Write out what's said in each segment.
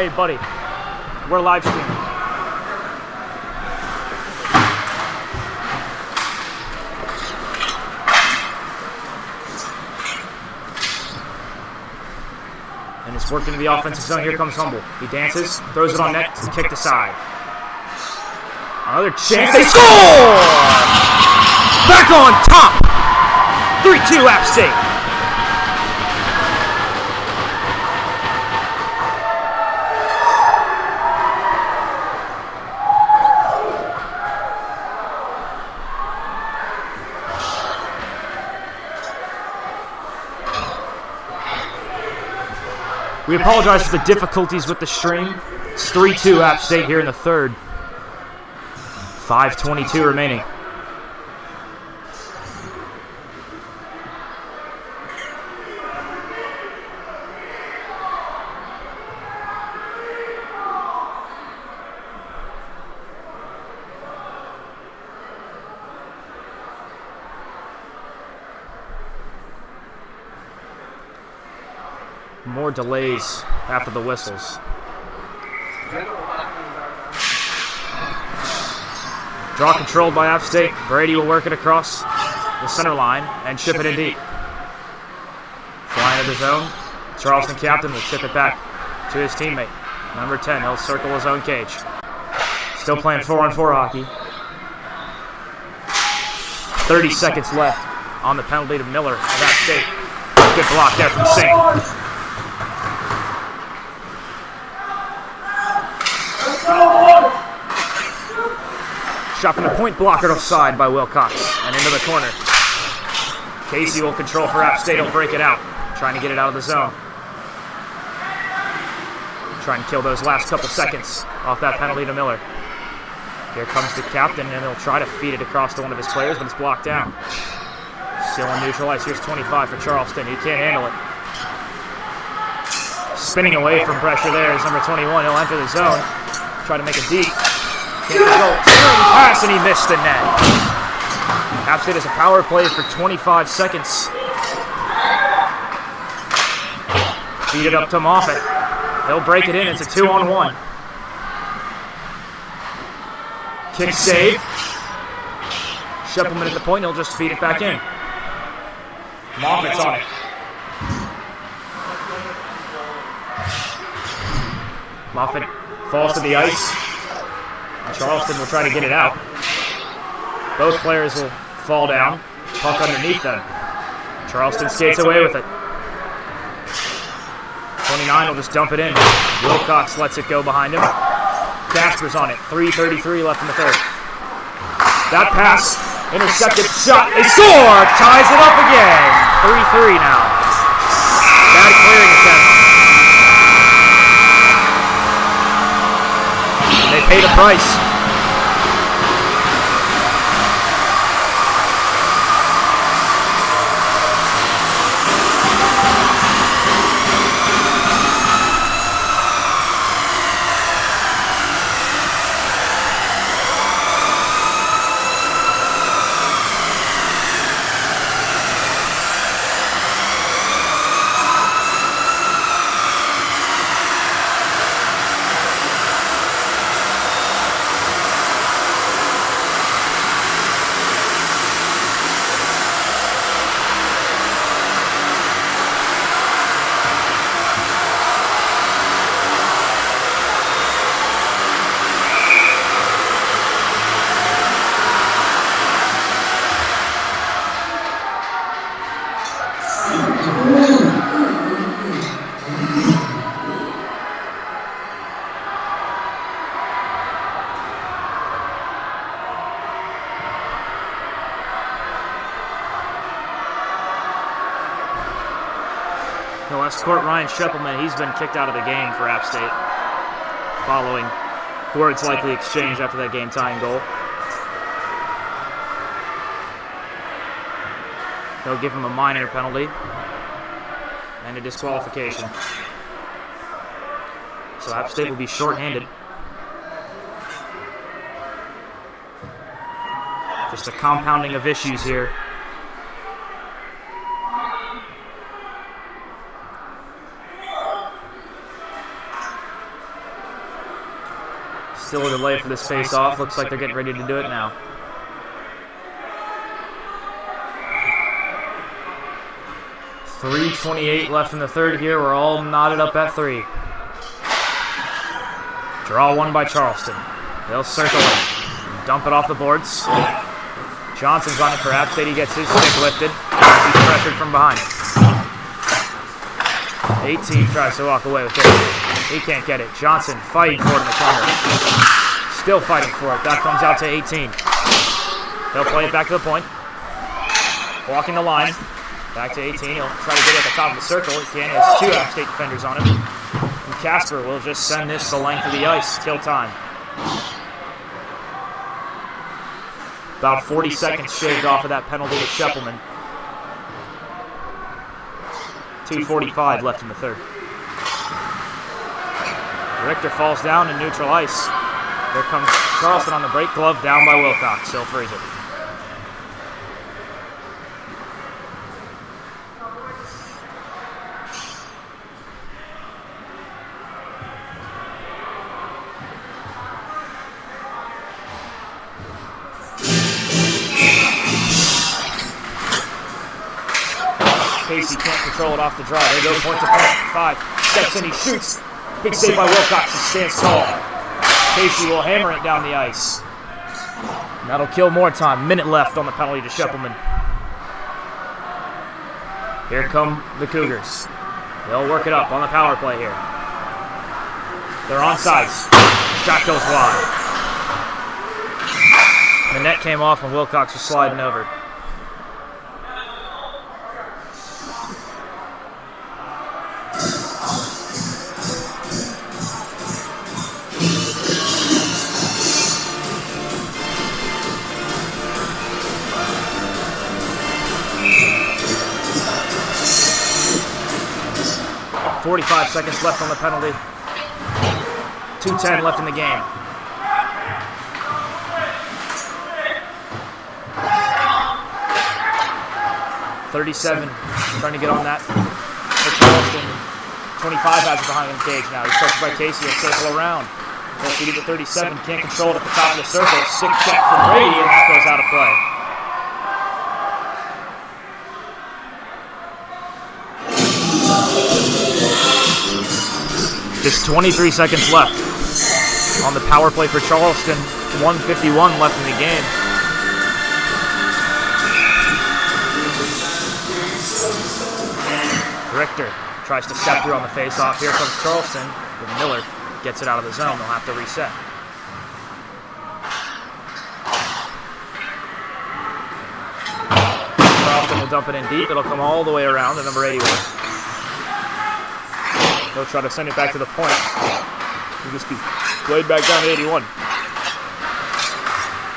Hey, buddy. We're live streaming. And it's working to the offensive zone. Here comes Humble. He dances, throws it on net, it's kicked aside. Another chance. They score! Back on top! 3-2 App State. We apologize for the difficulties with the stream. It's 3-2 App State here in the third. 5:22 remaining. More delays after the whistles. Draw controlled by App State. Brady will work it across the center line and chip it in deep. Flying to the zone. Charleston captain will chip it back to his teammate. Number 10, he'll circle his own cage. Still playing 4-on-4 hockey. 30 seconds left on the penalty to Miller of App State. Good block there from Singh. Shot from the point, blocker offside by Wilcox, and into the corner. Casey will control for App State, he'll break it out, trying to get it out of the zone. Try and kill those last couple seconds off that penalty to Miller. Here comes the captain, and he'll try to feed it across to one of his players, but it's blocked down. Still on neutral ice, here's 25 for Charleston, he can't handle it. Spinning away from pressure there is number 21, he'll enter the zone, try to make it deep. Can't go. Pass, and he missed the net. App State has a power play for 25 seconds. Feed it up to Moffitt. He'll break it in. It's a 2-on-1. Kick save. Sheppelman at the point. He'll just feed it back in. Moffitt's on it. Moffitt falls to the ice. Charleston will try to get it out. Both players will fall down. Puck underneath them. Charleston skates away with it. 29 will just dump it in. Wilcox lets it go behind him. Casper's on it. 3:33 left in the third. That pass, intercepted, shot, they score! Ties it up again. 3-3 now. Bad clearing attempt. They paid a price. He'll escort Ryan Sheppelman. He's been kicked out of the game for App State following words likely exchanged after that game-tying goal. They'll give him a minor penalty and a disqualification. So App State will be shorthanded. Just a compounding of issues here. Still a delay for this face-off. Looks like they're getting ready to do it now. .328 left in the third here. We're all knotted up at 3. Draw one by Charleston. They'll circle it. Dump it off the boards. Johnson's on it for App State. He gets his stick lifted. He's pressured from behind. 18 tries to walk away with it. He can't get it. Johnson fighting for it in the corner. Still fighting for it. That comes out to 18. They'll play it back to the point. Walking the line. Back to 18. He'll try to get it at the top of the circle. He can. He has 2 App State defenders on him. And Casper will just send this the length of the ice. Kill time. About 40 seconds shaved off of that penalty to Scheppelman. 2:45 left in the third. Richter falls down in neutral ice. There comes Charleston on the break. Glove down by Wilcox. He'll freeze it. Casey can't control it off the draw. They go point to point. 5. Steps in, he shoots. Big save by Wilcox. He stands tall. Casey will hammer it down the ice. And that'll kill more time. Minute left on the penalty to Scheppelman. Here come the Cougars. They'll work it up on the power play here. They're on sides. Shot goes wide. The net came off when Wilcox was sliding over. .45 seconds left on the penalty. 2:10 left in the game. .37 trying to get on that for Charleston. 25 has it behind him cage now. He's touched by Casey. He'll circle around. He'll feed it to 37. Can't control it at the top of the circle. Stick check from Brady, and that goes out of play. Just 23 seconds left on the power play for Charleston. 1:51 left in the game. Richter tries to step through on the face-off. Here comes Charleston, but Miller gets it out of the zone. They'll have to reset. Charleston will dump it in deep. It'll come all the way around to number 81. They'll try to send it back to the point. It'll just be played back down to 81.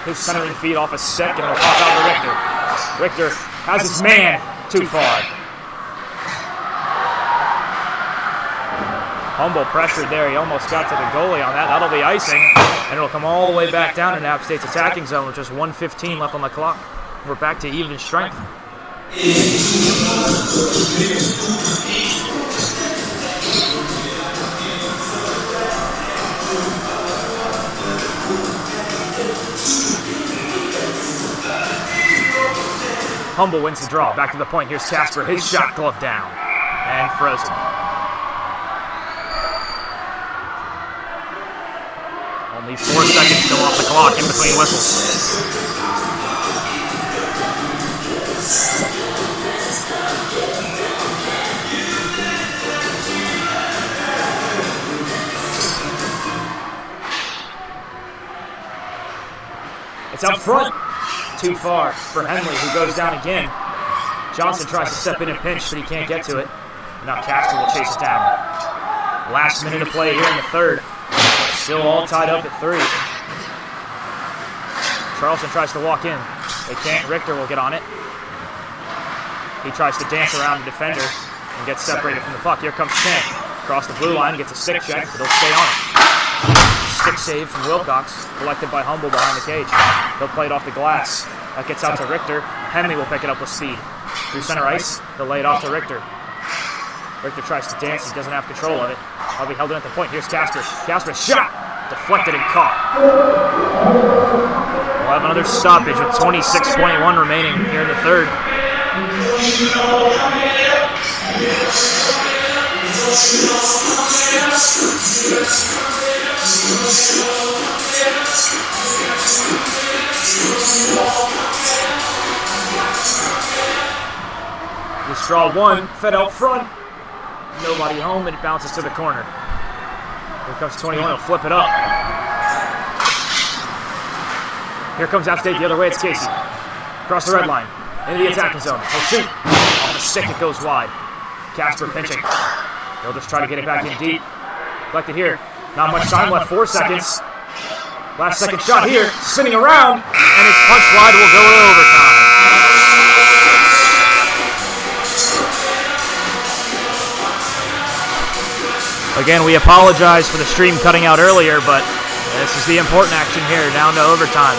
His centering feed off a stick, and it'll pop out to Richter. Richter has his man too far. Humble pressured there. He almost got to the goalie on that. That'll be icing, and it'll come all the way back down in App State's attacking zone with just 1:15 left on the clock. We're back to even strength. Humble wins the draw. Back to the point. Here's Casper. His shot glove down. And frozen. Only 4 seconds still off the clock in between whistles. It's out front. Too far for Henley, who goes down again. Johnson tries to step in and pinch, but he can't get to it. Now Casper will chase it down. Last minute of play here in the third. Still all tied up at 3. Charleston tries to walk in. They can't. Richter will get on it. He tries to dance around the defender and gets separated from the puck. Here comes Kent. Across the blue line, gets a stick check, but he'll stay on it. Stick save from Wilcox, collected by Humble behind the cage. He'll play it off the glass. That gets out to Richter. Henley will pick it up with speed. Through center ice, he'll lay it off to Richter. Richter tries to dance. He doesn't have control of it. I'll be held in at the point. Here's Casper. Casper shot. Deflected and caught. We'll have another stoppage with 26.1 remaining here in the third. This draw one, fed out front. Nobody home, and it bounces to the corner. Here comes 21, he'll flip it up. Here comes App State the other way, it's Casey. Across the red line, into the attacking zone. He'll shoot. Off the stick, it goes wide. Casper pinching. He'll just try to get it back in deep. Collected here. Not much time left, 4 seconds. Last second shot here, spinning around, and his punch wide will go to overtime. Again, we apologize for the stream cutting out earlier, but this is the important action here, down to overtime.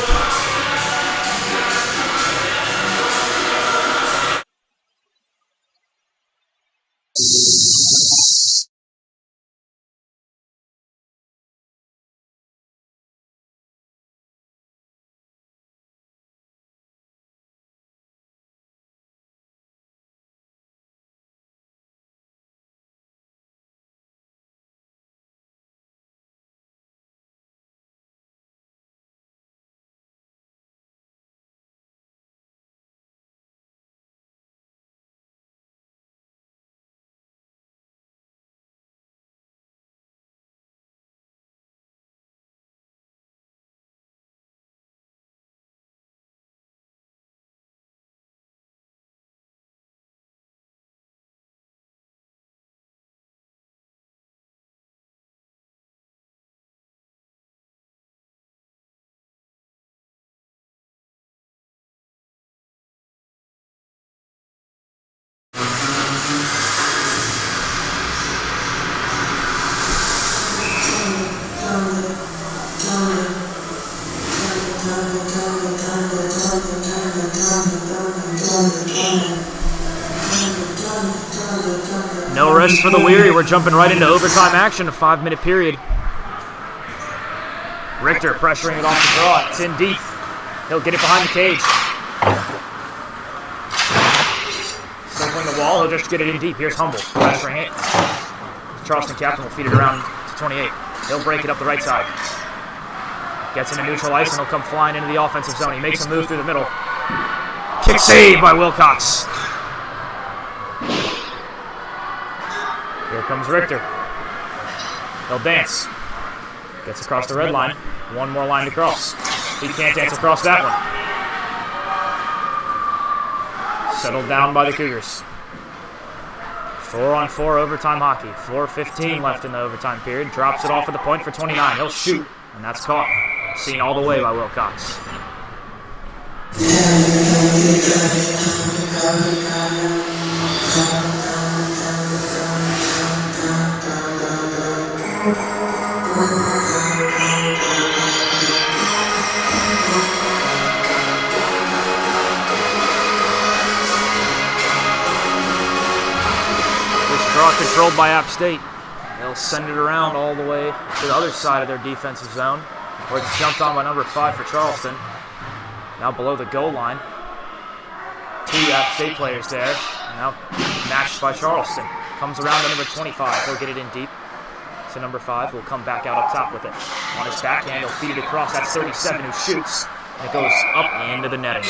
No rest for the weary. We're jumping right into overtime action, a 5-minute period. Richter pressuring it off the draw. It's in deep. He'll get it behind the cage. Circling the wall. He'll just get it in deep. Here's Humble pressuring it. Charleston captain will feed it around to 28. He'll break it up the right side. Gets into neutral ice and he'll come flying into the offensive zone. He makes a move through the middle. Kick save by Wilcox. Here comes Richter. He'll dance. Gets across the red line. One more line to cross. He can't dance across that one. Settled down by the Cougars. 4-on-4 overtime hockey. 4:15 left in the overtime period. Drops it off at the point for 29. He'll shoot, and that's caught. Seen all the way by Wilcox. Draw controlled by App State. They'll send it around all the way to the other side of their defensive zone, where it's jumped on by number 5 for Charleston. Now below the goal line. 2 App State players there. Now matched by Charleston. Comes around to number 25. He'll get it in deep. So number 5 will come back out up top with it. On his backhand, he'll feed it across. That's 37 who shoots. And it goes up into the netting.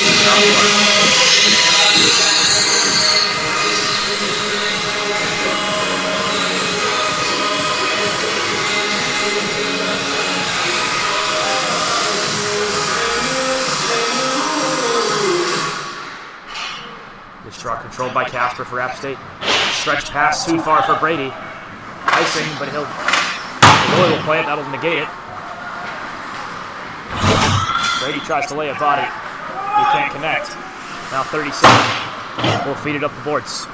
This draw controlled by Casper for App State. Stretch pass too far for Brady. Icing, but the goalie will play it. That'll negate it. Brady tries to lay a body. He can't connect. Now 37. We'll feed it up the boards.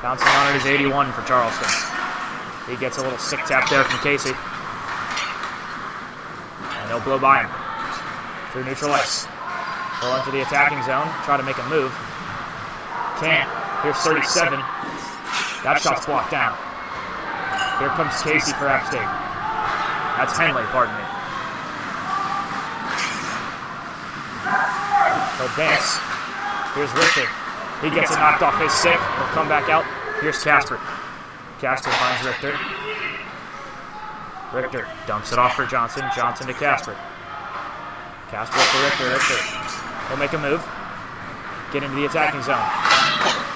Bouncing on it is 81 for Charleston. He gets a little stick tap there from Casey. And he'll blow by him. Through neutral ice. He'll enter the attacking zone. Try to make a move. Can't. Here's 37. That shot's blocked down. Here comes Casey for App State. That's Henley, pardon me. He'll dance. Here's Richter. He gets it knocked off his stick. He'll come back out. Here's Casper. Casper finds Richter. Richter dumps it off for Johnson. Johnson to Casper. Casper up to Richter. Richter. He'll make a move. Get into the attacking zone.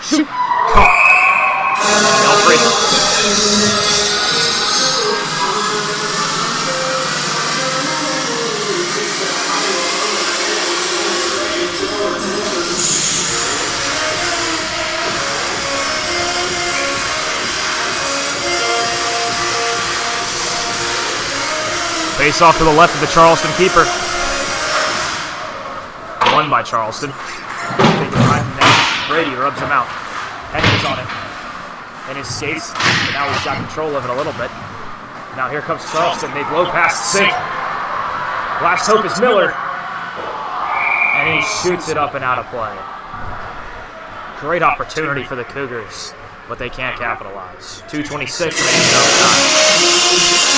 Shoot! Caught! Face off to the left of the Charleston keeper. Won by Charleston. Brady rubs him out. Henry's on it. And his skates. And now he's got control of it a little bit. Now here comes Charleston. They blow past Sink. Last hope is Miller. And he shoots it up and out of play. Great opportunity for the Cougars, but they can't capitalize. 2:26 remaining in overtime.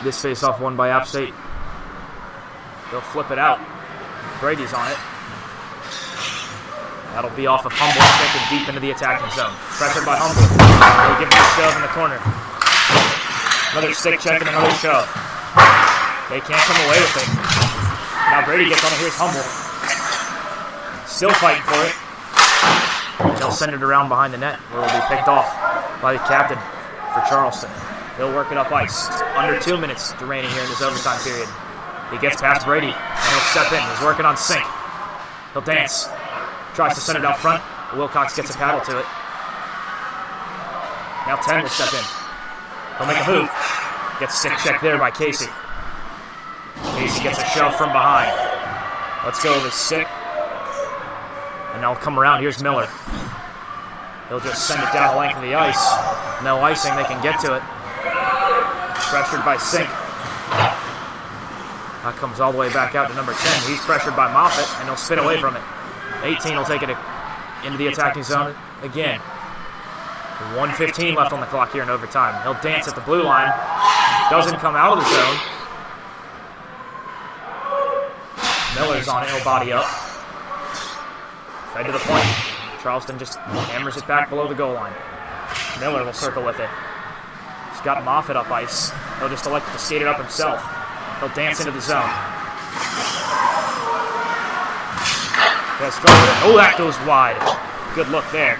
This face-off won by App State. They'll flip it out. Brady's on it. That'll be off of Humble's stick and deep into the attacking zone. Pressured by Humble. They give him a shove in the corner. Another stick check and another shove. They can't come away with it. Now Brady gets on it. Here's Humble. Still fighting for it. They'll send it around behind the net where it'll be picked off by the captain for Charleston. He'll work it up ice. Under 2 minutes remaining here in this overtime period. He gets past Brady, and he'll step in. He's working on Sink. He'll dance. Tries to send it out front. Wilcox gets a paddle to it. Now 10 will step in. He'll make a move. Gets stick checked there by Casey. Casey gets a shove from behind. Let's go with his stick. And now he'll come around. Here's Miller. He'll just send it down the length of the ice. No icing. They can get to it. Pressured by Sink. That comes all the way back out to number 10. He's pressured by Moffitt, and he'll spin away from it. 18 will take it into the attacking zone again. 1:15 left on the clock here in overtime. He'll dance at the blue line. Doesn't come out of the zone. Miller's on it. He'll body up. Fed to the point. Charleston just hammers it back below the goal line. Miller will circle with it. He's got Moffitt up ice. He'll just elect to skate it up himself. He'll dance into the zone. Oh, that goes wide. Good look there.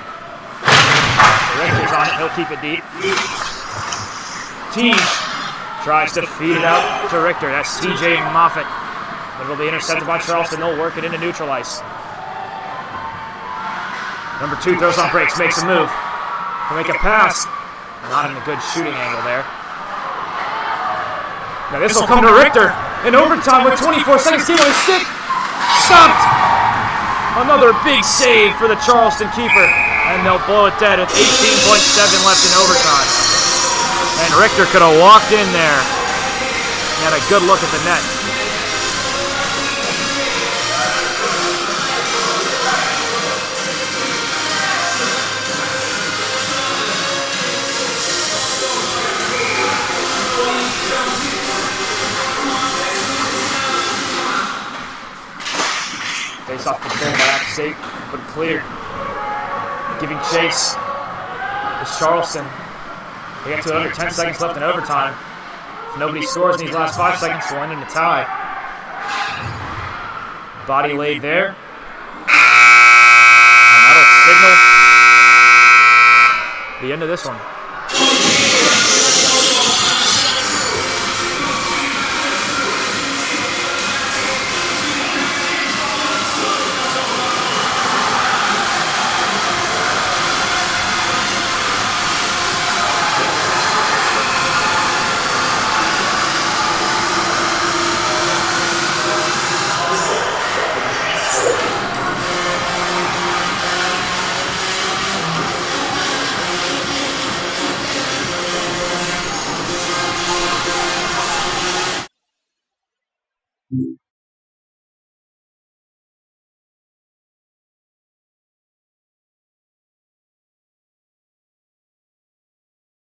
Richter's on it. He'll keep it deep. Teague tries to feed it out to Richter. That's TJ Moffitt. But it'll be intercepted by Charleston. They'll work it into neutral ice. Number 2 throws on brakes, makes a move. He'll make a pass. Not in a good shooting angle there. Now this will come to Richter in overtime with 24 seconds to on his stick. Stopped! Another big save for the Charleston keeper. And they'll blow it dead with 18.7 left in overtime. And Richter could have walked in there. He had a good look at the net. Face-off controlled by App State, but cleared. Giving chase is Charleston. They get to under 10 seconds left in overtime. If nobody scores in these last 5 seconds, we'll end in a tie. Body laid there. And that'll signal the end of this one.